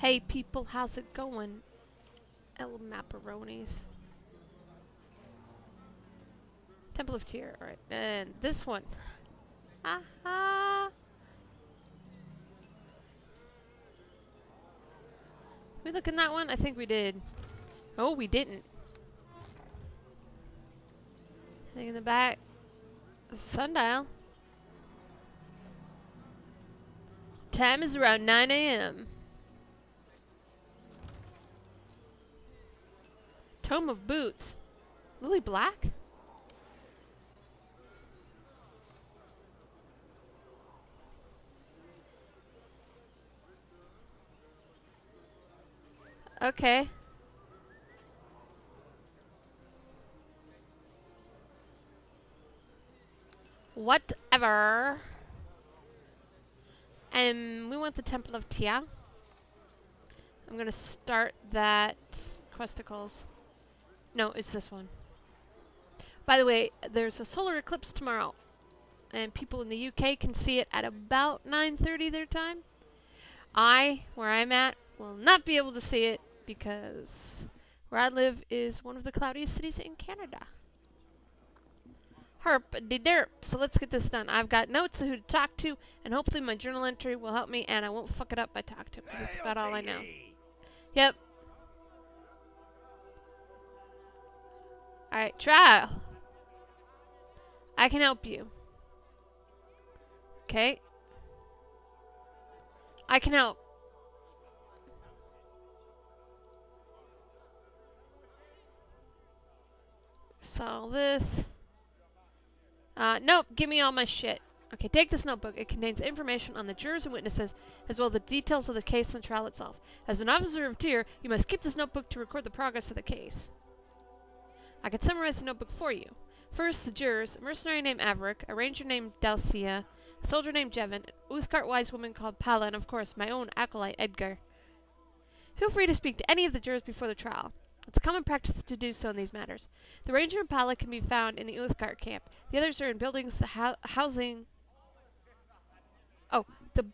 Hey people, how's it going? El Macaronis. Temple of Tyr, alright. And this one. Aha! Did we look in that one? I think we did. Oh, we didn't. I think in the back. Sundial. Time is around 9 a.m. Tome of Boots. Lily Black? Okay. Whatever. We want the Temple of Tia. I'm gonna start that questicles. No, it's this one. By the way, there's a solar eclipse tomorrow, and people in the UK can see it at about 9:30 their time. Where I'm at, will not be able to see it because where I live is one of the cloudiest cities in Canada. Herp-de-derp. So let's get this done. I've got notes of who to talk to, and hopefully my journal entry will help me, and I won't fuck it up by talking to him, because that's about all I know. Yep. Alright, trial. I can help you. Okay. I can help. Solve this. Nope, give me all my shit. Okay, take this notebook. It contains information on the jurors and witnesses, as well as the details of the case and the trial itself. As an officer of Tyr, you must keep this notebook to record the progress of the case. I can summarize the notebook for you. First, the jurors: a mercenary named Averick, a ranger named Dalcia, a soldier named Jevin, an Uthgard wise woman called Pala, and of course, my own acolyte, Edgar. Feel free to speak to any of the jurors before the trial. It's common practice to do so in these matters. The ranger and Pala can be found in the Uthgard camp. The others are in buildings housing... Oh, the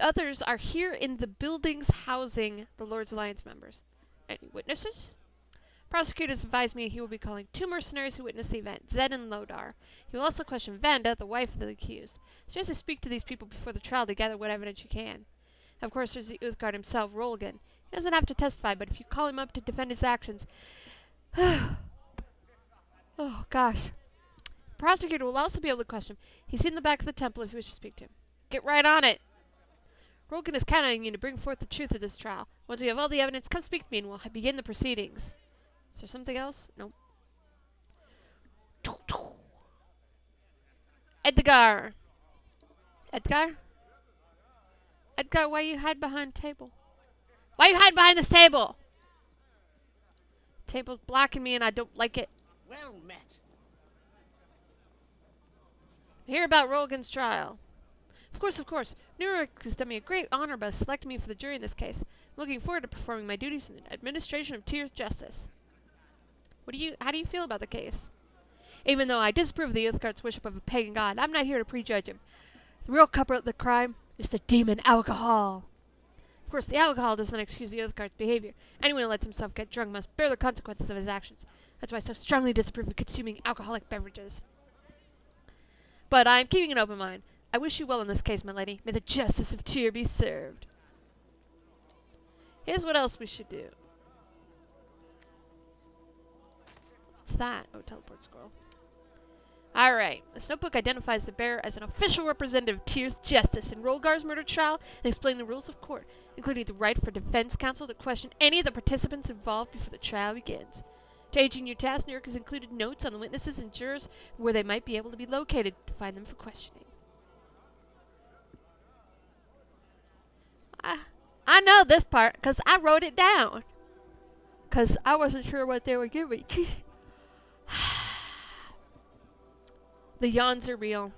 others are here in the buildings housing the Lord's Alliance members. Any witnesses? Prosecutors advise me he will be calling 2 mercenaries who witnessed the event, Zed and Lodar. He will also question Vanda, the wife of the accused. Suggest I speak to these people before the trial to gather what evidence you can. Of course, there's the Uthgard himself, Rolgan. He doesn't have to testify, but if you call him up to defend his actions... Oh, gosh. The prosecutor will also be able to question him. He's in the back of the temple if you wish to speak to him. Get right on it! Rolgan is counting on you to bring forth the truth of this trial. Once we have all the evidence, come speak to me and we'll begin the proceedings. Is there something else? Nope. Edgar! Edgar? Edgar, why you hide behind the table? Why you hide behind this table? Table's blocking me and I don't like it. Well met. Hear about Rolgan's trial. Of course. Nurek has done me a great honor by selecting me for the jury in this case. I'm looking forward to performing my duties in the administration of Tyr's justice. How do you feel about the case? Even though I disapprove of the Uthgard's worship of a pagan god, I'm not here to prejudge him. The real culprit of the crime is the demon alcohol. Of course, the alcohol does not excuse the Uthgard's behavior. Anyone who lets himself get drunk must bear the consequences of his actions. That's why I so strongly disapprove of consuming alcoholic beverages. But I'm keeping an open mind. I wish you well in this case, my lady. May the justice of Tyr be served. Here's what else we should do. What's that? Oh, teleport scroll. Alright. This notebook identifies the bearer as an official representative of Tyr's justice in Rolgar's murder trial and explains the rules of court, including the right for defense counsel to question any of the participants involved before the trial begins. To aid in your task, Nurek has included notes on the witnesses and jurors where they might be able to be located to find them for questioning. I know this part because I wrote it down. Because I wasn't sure what they were giving. The yawns are real.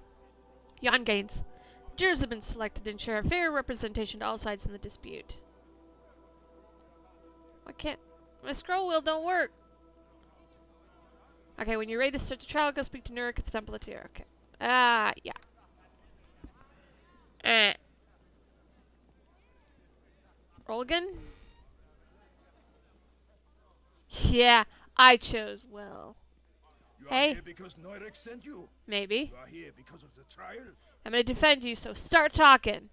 Yawn gains. Jurors have been selected to ensure a fair representation to all sides in the dispute. Why can't... My scroll wheel don't work. Okay, when you're ready to start the trial, go speak to Nurek at the Temple of Tyr. Okay. Yeah. Roll again? Yeah, I chose well. You Hey. are here because Neurek sent you. Maybe. You are here because of the trial. I'm gonna defend you, so start talking.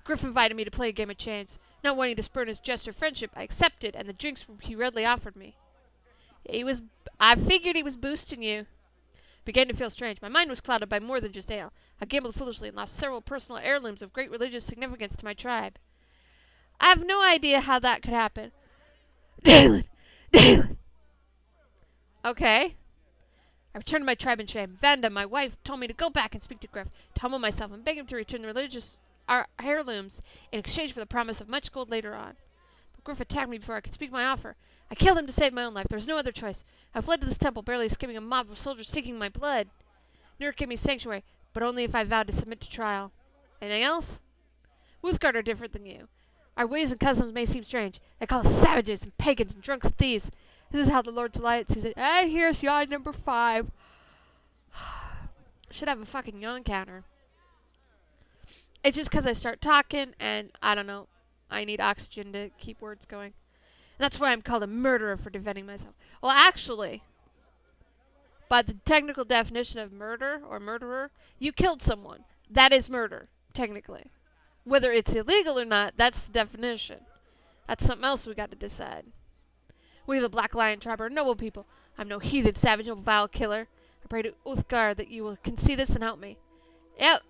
Griff invited me to play a game of chance. Not wanting to spurn his gesture of friendship, I accepted, and the drinks he readily offered me. I figured he was boosting you. Began to feel strange. My mind was clouded by more than just ale. I gambled foolishly and lost several personal heirlooms of great religious significance to my tribe. I have no idea how that could happen. Dalen! Dalen! Okay. I returned to my tribe in shame. Vanda, my wife, told me to go back and speak to Griff, to humble myself and beg him to return the religious heirlooms in exchange for the promise of much gold later on. But Griff attacked me before I could speak my offer. I killed him to save my own life. There was no other choice. I fled to this temple, barely escaping a mob of soldiers seeking my blood. Nurk gave me sanctuary, but only if I vowed to submit to trial. Anything else? Wuthgard are different than you. Our ways and customs may seem strange. They call us savages and pagans and drunks and thieves. This is how the Lord's light sees it. And here's yawn number 5. Should have a fucking yawn counter. It's just because I start talking and, I don't know, I need oxygen to keep words going. And that's why I'm called a murderer for defending myself. Well, actually, by the technical definition of murder or murderer, you killed someone. That is murder, technically. Whether it's illegal or not, that's the definition. That's something else we got to decide. We, the Black Lion tribe, are noble people. I'm no heathen, savage, or vile killer. I pray to Uthgar that you will concede this and help me. Yep.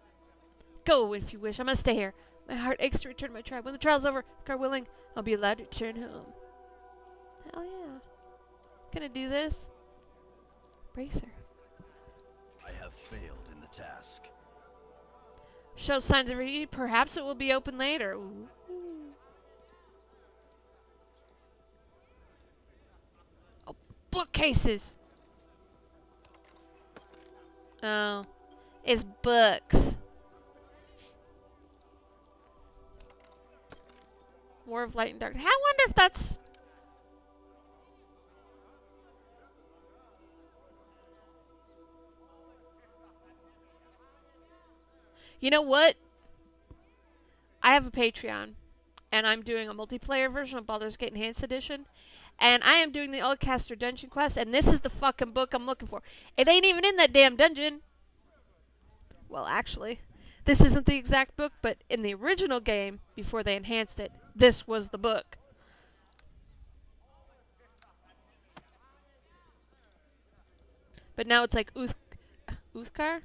Go if you wish. I must stay here. My heart aches to return to my tribe. When the trial's over, God willing, I'll be allowed to return home. Hell yeah. Gonna do this? Bracer. I have failed in the task. Show signs of retreat. Perhaps it will be open later. Ooh. Oh, bookcases. Oh, it's books. War of Light and Dark. I wonder if that's... You know what? I have a Patreon, and I'm doing a multiplayer version of Baldur's Gate Enhanced Edition, and I am doing the Oldcaster Dungeon Quest, and this is the fucking book I'm looking for. It ain't even in that damn dungeon. Well, actually, this isn't the exact book, but in the original game, before they enhanced it, this was the book. But now it's like Uthgar?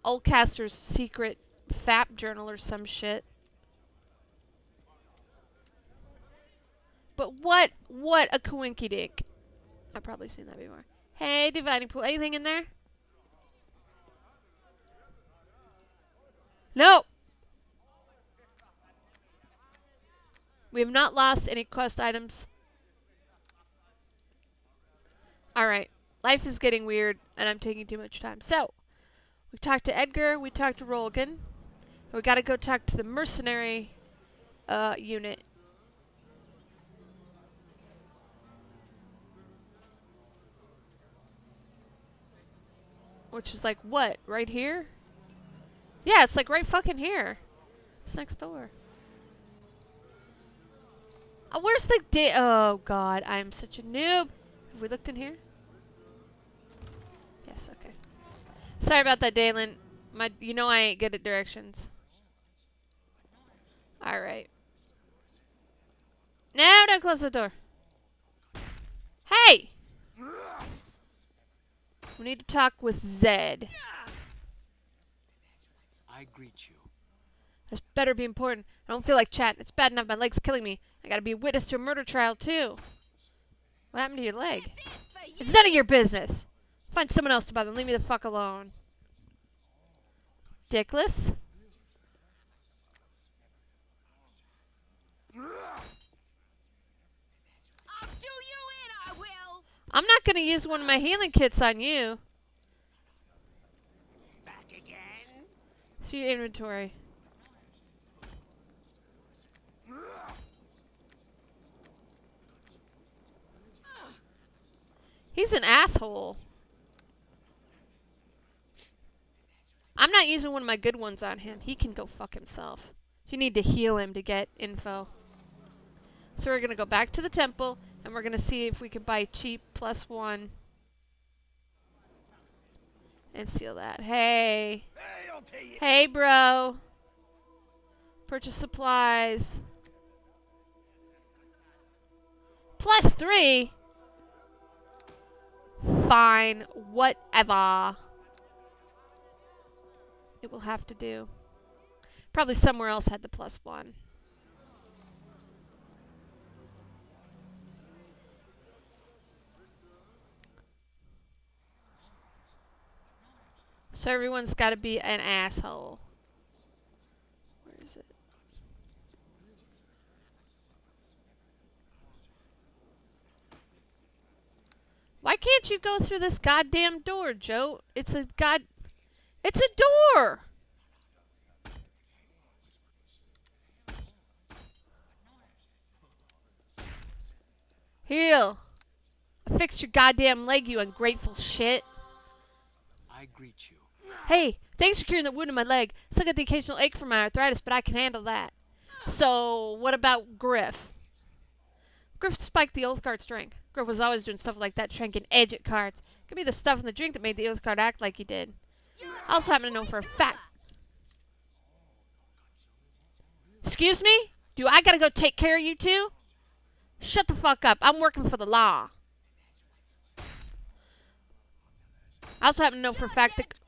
Oldcaster's secret FAP journal or some shit. But what a coinky dink. I've probably seen that before. Hey, dividing pool. Anything in there? No! We have not lost any quest items. Alright. Life is getting weird, and I'm taking too much time. So, we talked to Edgar, we talked to Rolgan. We gotta go talk to the mercenary unit. Which is like, what? Right here? Yeah, it's like right fucking here. It's next door. Where's the oh god, I am such a noob. Have we looked in here? Yes, okay. Sorry about that, Dalen. You know I ain't good at directions. Alright. No, don't close the door. Hey! We need to talk with Zed. I greet you. This better be important. I don't feel like chatting. It's bad enough my leg's killing me. I gotta be a witness to a murder trial, too. What happened to your leg? It's none of your business. Find someone else to bother and leave me the fuck alone. Dickless? I'll do you in, I will. I'm not gonna use one of my healing kits on you. Back again? See your inventory. He's an asshole. I'm not using one of my good ones on him. He can go fuck himself. You need to heal him to get info. So we're gonna go back to the temple, and we're gonna see if we can buy cheap +1. And steal that. Hey. Hey, I'll tell you. Hey, bro. Purchase supplies. +3? Fine. Whatever. It will have to do. Probably somewhere else had the +1. So everyone's got to be an asshole. Where is it? Why can't you go through this goddamn door, Joe? It's a door! Heal! I fixed your goddamn leg, you ungrateful shit. I greet you. Hey, thanks for curing the wound in my leg. Still got the occasional ache from my arthritis, but I can handle that. So, what about Griff? Griff spiked the Oathguard's drink. Griff was always doing stuff like that to try and get edge at cards. Could be the stuff in the drink that made the Oathguard act like he did. I also happen to know for a fact. Excuse me? Do I gotta go take care of you too? Shut the fuck up. I'm working for the law. I also happen to know for a fact that...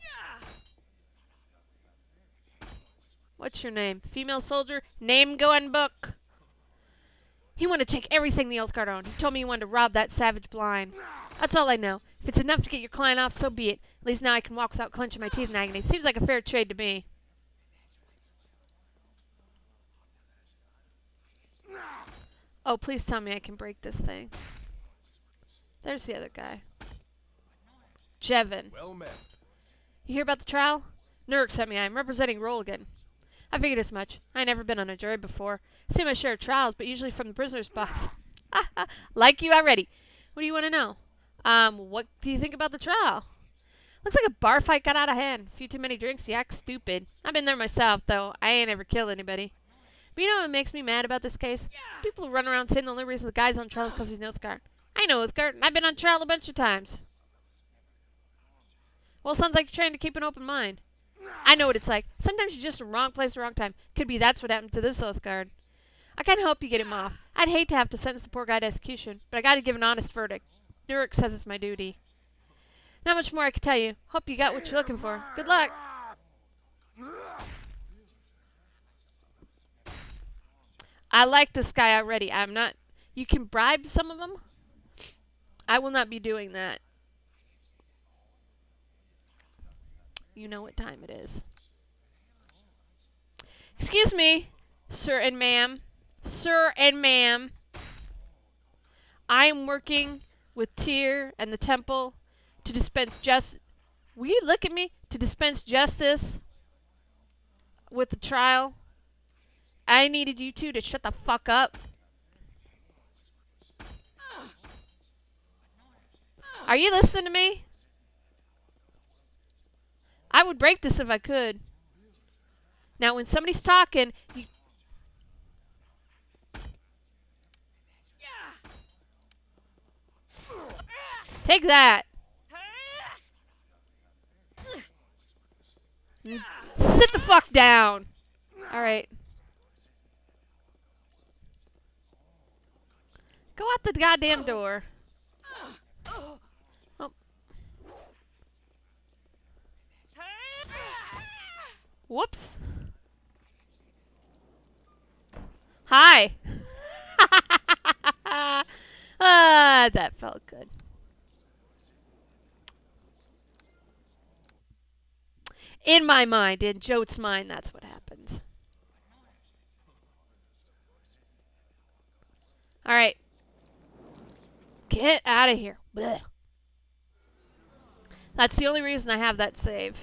What's your name? Female soldier? Name go in book. He wanted to take everything the Oathguard owned. He told me he wanted to rob that savage blind. That's all I know. If it's enough to get your client off, so be it. At least now I can walk without clenching my teeth in agony. Seems like a fair trade to me. Oh, please tell me I can break this thing. There's the other guy. Jevin. Well met. You hear about the trial? Nurk sent me. I'm representing Rolligan. I figured as much. I ain't never been on a jury before. Seen my share of trials, but usually from the prisoner's box. Like you already. What do you want to know? What do you think about the trial? Looks like a bar fight got out of hand. A few too many drinks, you act stupid. I've been there myself, though. I ain't ever killed anybody. But you know what makes me mad about this case? People who run around saying the only reason the guy's on trial is because he's an Oathguard. I know Oathguard, and I've been on trial a bunch of times. Well, sounds like you're trying to keep an open mind. I know what it's like. Sometimes you're just in the wrong place at the wrong time. Could be that's what happened to this Oathguard. I can't help you get him off. I'd hate to have to sentence the poor guy to execution, but I gotta give an honest verdict. Nurk says it's my duty. Not much more I can tell you. Hope you got what you're looking for. Good luck. I like this guy already. I'm not... You can bribe some of them? I will not be doing that. You know what time it is. Excuse me, sir and ma'am. Sir and ma'am. I am working with Tyr and the temple to dispense justice. Will you look at me? To dispense justice with the trial. I needed you two to shut the fuck up. Are you listening to me? I would break this if I could. Now, when somebody's talking, you... Take that. Sit the fuck down. Alright. Go out the goddamn door. Oh. Whoops. Hi. That felt good. In my mind, in Jote's mind, that's what happens. Alright. Get out of here. Blech. That's the only reason I have that save.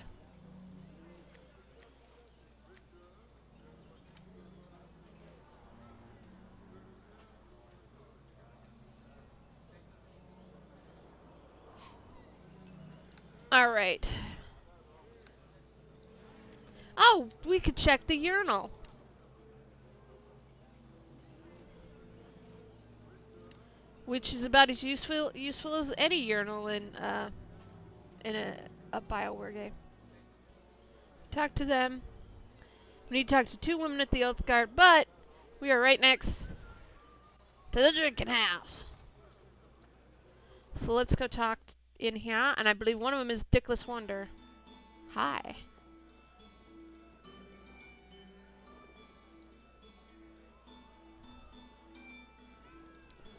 Alright. Oh, we could check the urinal. which is about as useful as any urinal in a BioWare game. Talk to them. We need to talk to 2 women at the Oath Guard, but we are right next to the drinking house. So let's go talk in here, and I believe one of them is Dickless Wonder. Hi.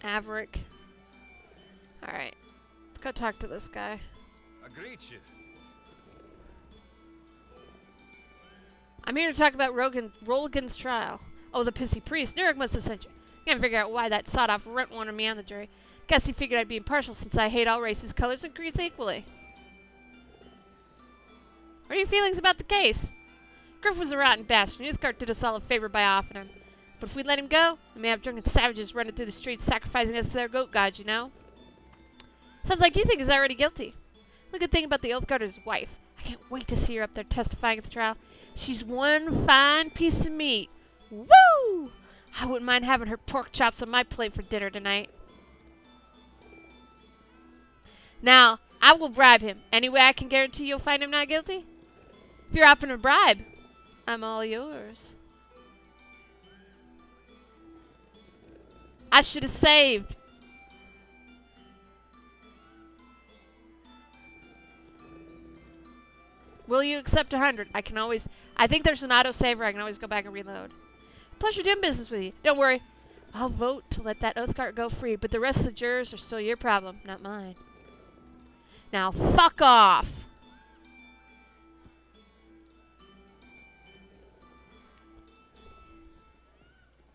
Averick. Alright. Let's go talk to this guy. I greet you. I'm here to talk about Rolgan's trial. Oh, the pissy priest. Nurek must have sent you. Can't figure out why that sawed-off runt wanted me on the jury. Guess he figured I'd be impartial since I hate all races, colors, and creeds equally. What are your feelings about the case? Griff was a rotten bastard. Youthguard did us all a favor by offing him. But if we let him go, we may have drunken savages running through the streets sacrificing us to their goat gods, you know? Sounds like you think he's already guilty. The good thing about the Oath Guard is his wife. I can't wait to see her up there testifying at the trial. She's one fine piece of meat. Woo! I wouldn't mind having her pork chops on my plate for dinner tonight. Now, I will bribe him. Any way I can guarantee you'll find him not guilty? If you're offering a bribe, I'm all yours. I should have saved. Will you accept 100? I think there's an autosaver. I can always go back and reload. Pleasure doing business with you. Don't worry. I'll vote to let that Oath Guard go free, but the rest of the jurors are still your problem, not mine. Now, fuck off!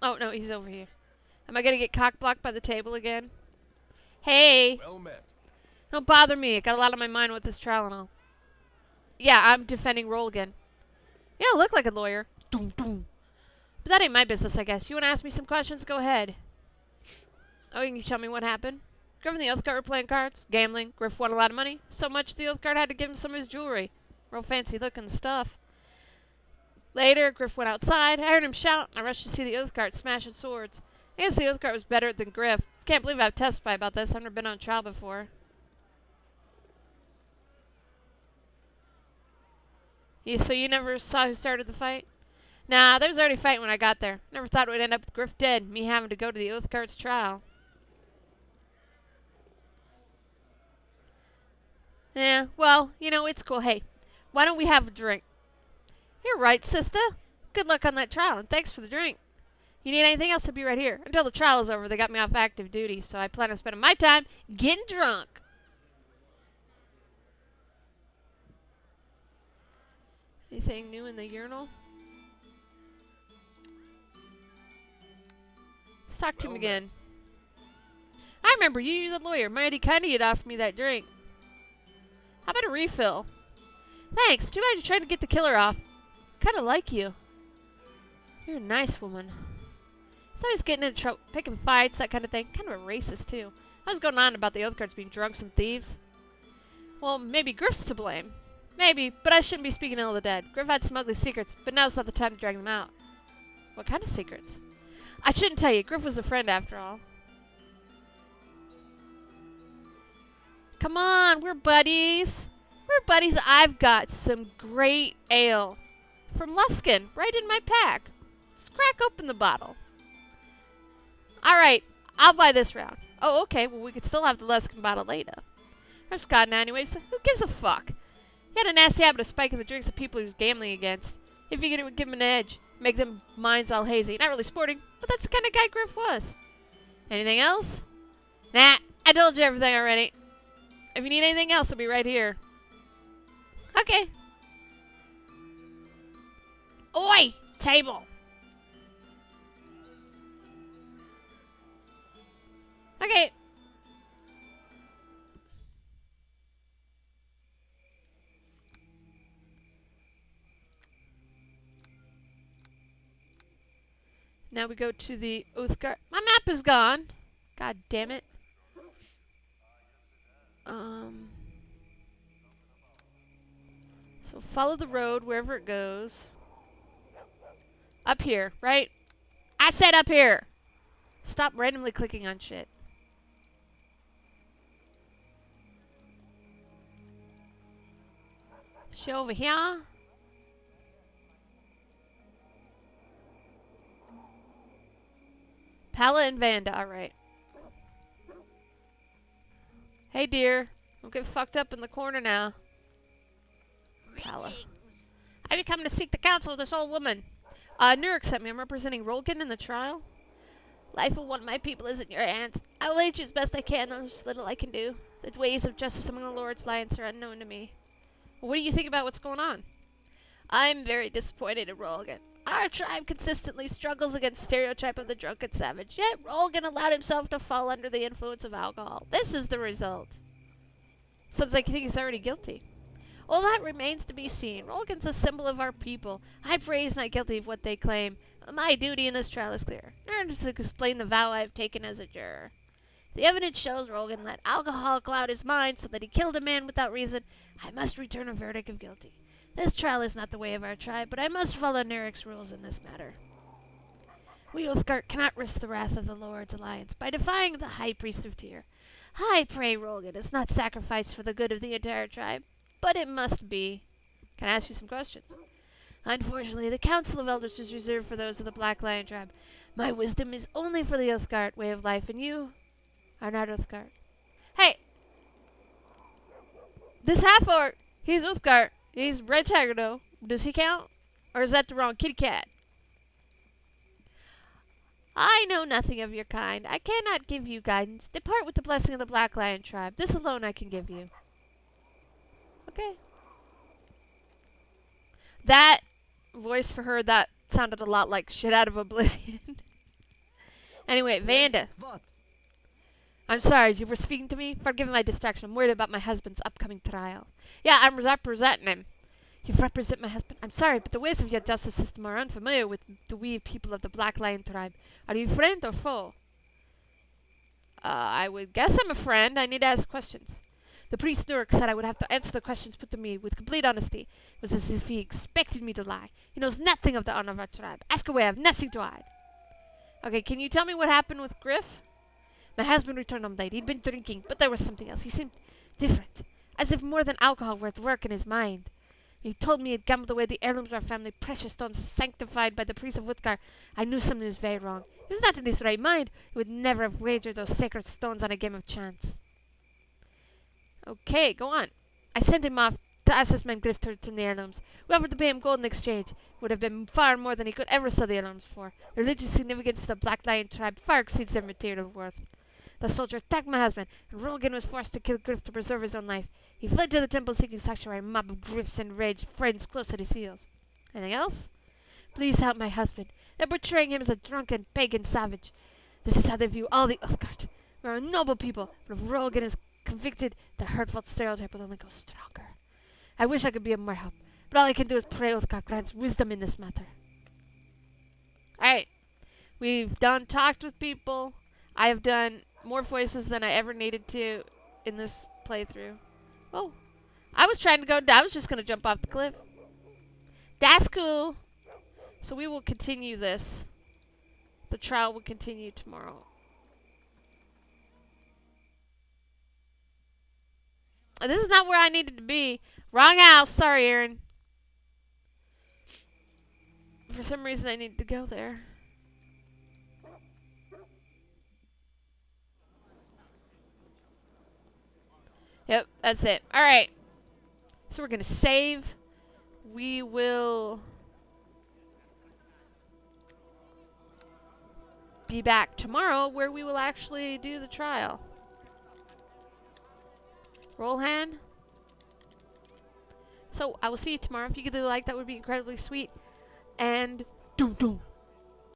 Oh, no, he's over here. Am I gonna get cock-blocked by the table again? Hey! Well met. Don't bother me. I got a lot on my mind with this trial and all. Yeah, I'm defending Rolgan. You don't look like a lawyer. Doom, doom. But that ain't my business, I guess. You want to ask me some questions? Go ahead. Oh, can you tell me what happened? Griff and the Oath Guard were playing cards, gambling. Griff won a lot of money. So much the Oath Guard had to give him some of his jewelry. Real fancy looking stuff. Later, Griff went outside. I heard him shout, and I rushed to see the Oath Guard smashing swords. I guess the Oath Guard was better than Griff. Can't believe I've testified about this. I've never been on trial before. So you never saw who started the fight? Nah, there was already fighting when I got there. Never thought it would end up with Griff dead, me having to go to the Oath Guard's trial. Yeah, well, you know, it's cool. Hey, why don't we have a drink? You're right, sister. Good luck on that trial, and thanks for the drink. You need anything else, I'll be right here. Until the trial is over, they got me off active duty, so I plan on spending my time getting drunk. Anything new in the urinal? Let's talk to him again. I remember you. You're the lawyer. Mighty kind of you'd offer me that drink. How about a refill? Thanks. Too bad you're trying to get the killer off. Kind of like you. You're a nice woman. He's always getting into trouble, picking fights, that kind of thing. Kind of a racist, too. I was going on about the Oath Guards being drunks and thieves. Well, maybe Griff's to blame. Maybe, but I shouldn't be speaking ill of the dead. Griff had some ugly secrets, but now's not the time to drag them out. What kind of secrets? I shouldn't tell you. Griff was a friend, after all. Come on, we're buddies. We're buddies. I've got some great ale from Luskin right in my pack. Let's crack open the bottle. Alright, I'll buy this round. Oh, okay, well we could still have the Luskin bottle later. I've Scott now anyway, so who gives a fuck? He had a nasty habit of spiking the drinks of people he was gambling against. He figured it would give him an edge, make them minds all hazy. Not really sporting, but that's the kind of guy Griff was. Anything else? Nah, I told you everything already. If you need anything else, I'll be right here. Okay. Oi! Table! Okay. Now we go to the Oath Guard. My map is gone. God damn it. So follow the road wherever it goes. Up here, right? I said up here! Stop randomly clicking on shit. She over here? Pala and Vanda, alright. Hey dear, don't get fucked up in the corner now. Pala. Have you come to seek the counsel of this old woman? Nurek sent me. I'm representing Rolgan in the trial. Life of one of my people is in your hands. I will aid you as best I can. There's little I can do. The ways of justice among the Lord's Lions are unknown to me. What do you think about what's going on? I'm very disappointed in Rolgan. Our tribe consistently struggles against stereotype of the drunken savage, yet Rolgan allowed himself to fall under the influence of alcohol. This is the result. Sounds like you think he's already guilty. Well, that remains to be seen. Rolgan's a symbol of our people. I pray he's not guilty of what they claim. My duty in this trial is clear. None to explain the vow I have taken as a juror. The evidence shows Rolgan let alcohol cloud his mind so that he killed a man without reason. I must return a verdict of guilty. This trial is not the way of our tribe, but I must follow Nerek's rules in this matter. We Uthgard cannot risk the wrath of the Lord's Alliance by defying the High Priest of Tyr. I pray Rolgan is not sacrificed for the good of the entire tribe, but it must be. Can I ask you some questions? Unfortunately, the Council of Elders is reserved for those of the Black Lion tribe. My wisdom is only for the Uthgard way of life, and you are not Uthgard. Hey! This half-orc, he's Uthgard. He's Red Tiger, though. Does he count? Or is that the wrong kitty cat? I know nothing of your kind. I cannot give you guidance. Depart with the blessing of the Black Lion tribe. This alone I can give you. Okay. That voice for her, that sounded a lot like shit out of Oblivion. Anyway, Vanda. What? I'm sorry, you were speaking to me? Forgive my distraction. I'm worried about my husband's upcoming trial. Yeah, I'm representing him. You represent my husband? I'm sorry, but the ways of your justice system are unfamiliar with the we people of the Black Lion tribe. Are you friend or foe? I would guess I'm a friend. I need to ask questions. The priest Nurek said I would have to answer the questions put to me with complete honesty. It was as if he expected me to lie. He knows nothing of the honor of our tribe. Ask away, I have nothing to hide. Okay, can you tell me what happened with Griff? My husband returned home late. He'd been drinking, but there was something else. He seemed different, as if more than alcohol were at work in his mind. He told me he'd gambled away the heirlooms of our family, precious stones sanctified by the priest of Uthgar. I knew something was very wrong. He was not in his right mind. He would never have wagered those sacred stones on a game of chance. Okay, go on. I sent him off to ask his man Griff to return the heirlooms. We offered to pay him gold in exchange. It would have been far more than he could ever sell the heirlooms for. The religious significance of the Black Lion tribe far exceeds their material worth. The soldier attacked my husband, and Rolgan was forced to kill Griff to preserve his own life. He fled to the temple seeking sanctuary, a mob of Griff's enraged friends close at his heels. Anything else? Please help my husband. They're portraying him as a drunken, pagan savage. This is how they view all the Uthgard. We're a noble people, but if Rolgan is convicted, the hurtful stereotype will only go stronger. I wish I could be of more help, but all I can do is pray Uthgard grants wisdom in this matter. Alright. We've talked with people. I have done more voices than I ever needed to in this playthrough. Oh. I was trying to go down. I was just going to jump off the cliff. That's cool. So we will continue this. The trial will continue tomorrow. This is not where I needed to be. Wrong house. Sorry, Aaron. For some reason, I needed to go there. Yep, that's it. Alright. So we're going to save. We will be back tomorrow where we will actually do the trial. Roll hand. So I will see you tomorrow. If you could do like, that would be incredibly sweet. And doom doom.